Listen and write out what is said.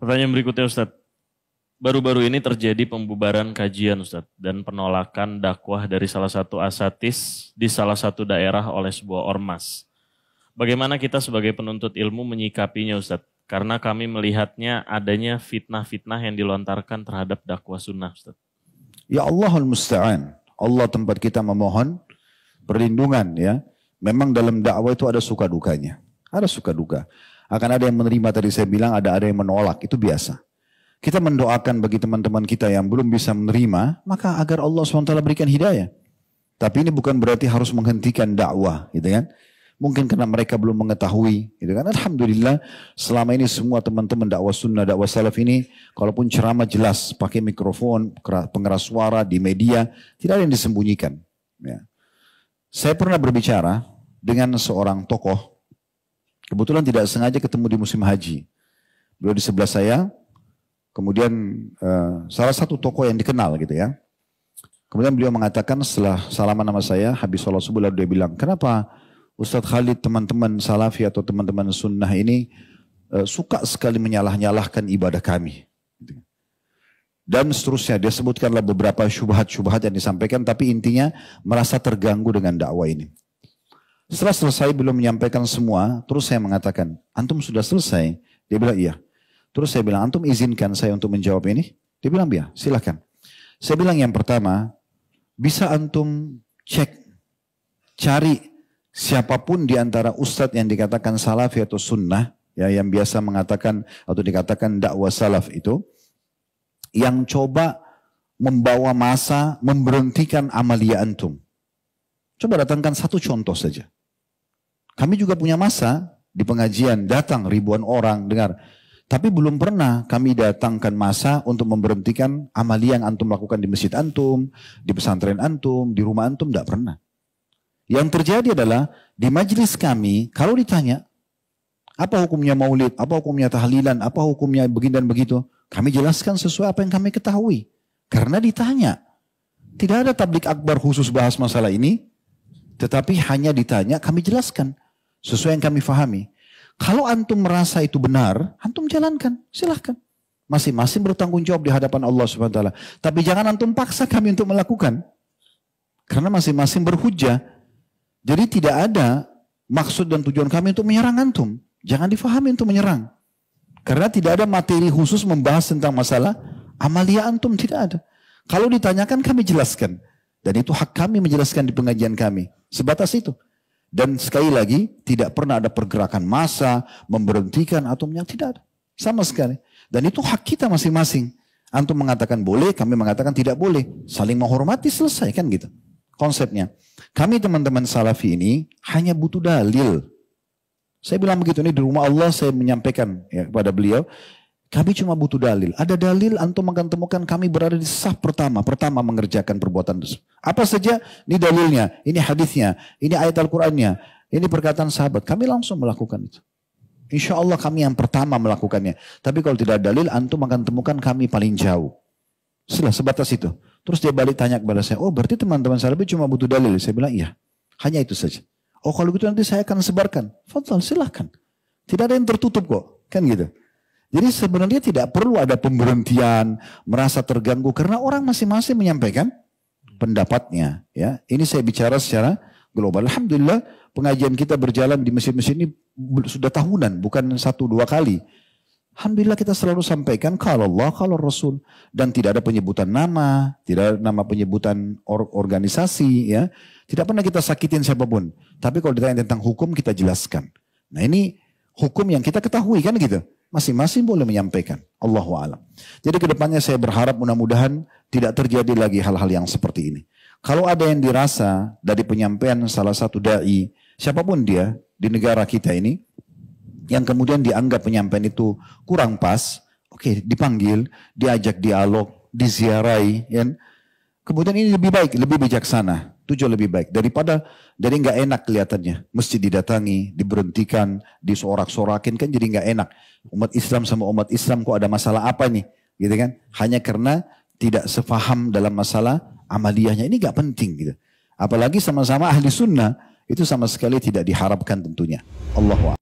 Pertanyaan berikutnya Ustadz. Baru-baru ini terjadi pembubaran kajian Ustadz dan penolakan dakwah dari salah satu asatis di salah satu daerah oleh sebuah ormas. Bagaimana kita sebagai penuntut ilmu menyikapinya Ustadz? Karena kami melihatnya adanya fitnah-fitnah yang dilontarkan terhadap dakwah sunnah Ustadz. Ya Allahul Musta'an. Allah tempat kita memohon perlindungan ya. Memang dalam dakwah itu ada suka dukanya. Ada suka duka. Akan ada yang menerima tadi saya bilang, ada yang menolak. Itu biasa. Kita mendoakan bagi teman-teman kita yang belum bisa menerima, maka agar Allah SWT berikan hidayah. Tapi ini bukan berarti harus menghentikan dakwah, gitu kan? Mungkin karena mereka belum mengetahui, gitu kan? Alhamdulillah, selama ini semua teman-teman dakwah sunnah, dakwah salaf ini, kalaupun ceramah jelas, pakai mikrofon, pengeras suara di media, tidak ada yang disembunyikan. Ya. Saya pernah berbicara dengan seorang tokoh, kebetulan tidak sengaja ketemu di musim haji. Beliau di sebelah saya. Kemudian salah satu tokoh yang dikenal gitu ya. Kemudian beliau mengatakan setelah salaman nama saya, habis sholat subuh lalu dia bilang, kenapa Ustadz Khalid teman-teman salafi atau teman-teman sunnah ini suka sekali menyalah-nyalahkan ibadah kami. Dan seterusnya dia sebutkanlah beberapa syubhat-syubhat yang disampaikan, tapi intinya merasa terganggu dengan dakwah ini. Setelah selesai beliau menyampaikan semua, terus saya mengatakan, antum sudah selesai? Dia bilang iya. Terus saya bilang, antum izinkan saya untuk menjawab ini? Dia bilang, ya silahkan. Saya bilang yang pertama, bisa antum cari siapapun di antara ustadz yang dikatakan salafi atau sunnah, ya, yang biasa mengatakan atau dikatakan dakwah salaf itu, yang coba membawa masa memberhentikan amalia antum. Coba datangkan satu contoh saja. Kami juga punya masa di pengajian, datang ribuan orang dengar. Tapi belum pernah kami datangkan masa untuk memberhentikan amalia yang antum lakukan di masjid antum, di pesantren antum, di rumah antum, tidak pernah. Yang terjadi adalah di majelis kami, kalau ditanya, apa hukumnya maulid, apa hukumnya tahlilan, apa hukumnya begini dan begitu, kami jelaskan sesuai apa yang kami ketahui. Karena ditanya, tidak ada tablik akbar khusus bahas masalah ini, tetapi hanya ditanya, kami jelaskan sesuai yang kami fahami. Kalau antum merasa itu benar, antum jalankan, silahkan. Masing-masing bertanggung jawab di hadapan Allah SWT. Tapi jangan antum paksa kami untuk melakukan. Karena masing-masing berhujjah. Jadi tidak ada maksud dan tujuan kami untuk menyerang antum. Jangan difahami untuk menyerang. Karena tidak ada materi khusus membahas tentang masalah amalia antum, tidak ada. Kalau ditanyakan kami jelaskan. Dan itu hak kami menjelaskan di pengajian kami. Sebatas itu. Dan sekali lagi, tidak pernah ada pergerakan massa, memberhentikan atau yang tidak ada. Sama sekali. Dan itu hak kita masing-masing. Antum mengatakan boleh, kami mengatakan tidak boleh. Saling menghormati, selesai kan gitu. Konsepnya. Kami teman-teman salafi ini hanya butuh dalil. Saya bilang begitu, ini di rumah Allah saya menyampaikan ya, kepada beliau. Kami cuma butuh dalil. Ada dalil, antum akan temukan kami berada di saf pertama. Pertama mengerjakan perbuatan tersebut. Apa saja, ini dalilnya, ini hadisnya, ini ayat Al-Qur'annya, ini perkataan sahabat. Kami langsung melakukan itu. Insya Allah kami yang pertama melakukannya. Tapi kalau tidak ada dalil, antum akan temukan kami paling jauh. Sebatas itu. Terus dia balik tanya kepada saya, oh berarti teman-teman salafi cuma butuh dalil. Saya bilang iya, hanya itu saja. Oh kalau gitu nanti saya akan sebarkan. Fadhal, silahkan. Tidak ada yang tertutup kok. Kan gitu. Jadi sebenarnya tidak perlu ada pemberhentian, merasa terganggu. Karena orang masing-masing menyampaikan pendapatnya. Ya, ini saya bicara secara global. Alhamdulillah pengajian kita berjalan di masjid-masjid ini sudah tahunan, bukan 1-2 kali. Alhamdulillah kita selalu sampaikan kalau Allah, kalau Rasul. Dan tidak ada penyebutan nama, tidak ada nama penyebutan organisasi. Ya, tidak pernah kita sakitin siapapun. Tapi kalau ditanya tentang hukum kita jelaskan. Nah ini hukum yang kita ketahui kan gitu. Masing-masing boleh menyampaikan. Allahu a'lam. Jadi kedepannya saya berharap mudah-mudahan tidak terjadi lagi hal-hal yang seperti ini. Kalau ada yang dirasa dari penyampaian salah satu da'i, siapapun dia di negara kita ini, yang kemudian dianggap penyampaian itu kurang pas, oke, dipanggil, diajak dialog, diziarahi, ya. Kemudian ini lebih baik, lebih bijaksana, tujuan lebih baik daripada jadi nggak enak kelihatannya, mesti didatangi, diberhentikan, disorak-sorakin kan jadi nggak enak. Umat Islam sama umat Islam kok ada masalah apa nih, gitu kan? Hanya karena tidak sepaham dalam masalah amaliyahnya, ini nggak penting gitu. Apalagi sama-sama ahli sunnah itu sama sekali tidak diharapkan tentunya. Allahu a'lam.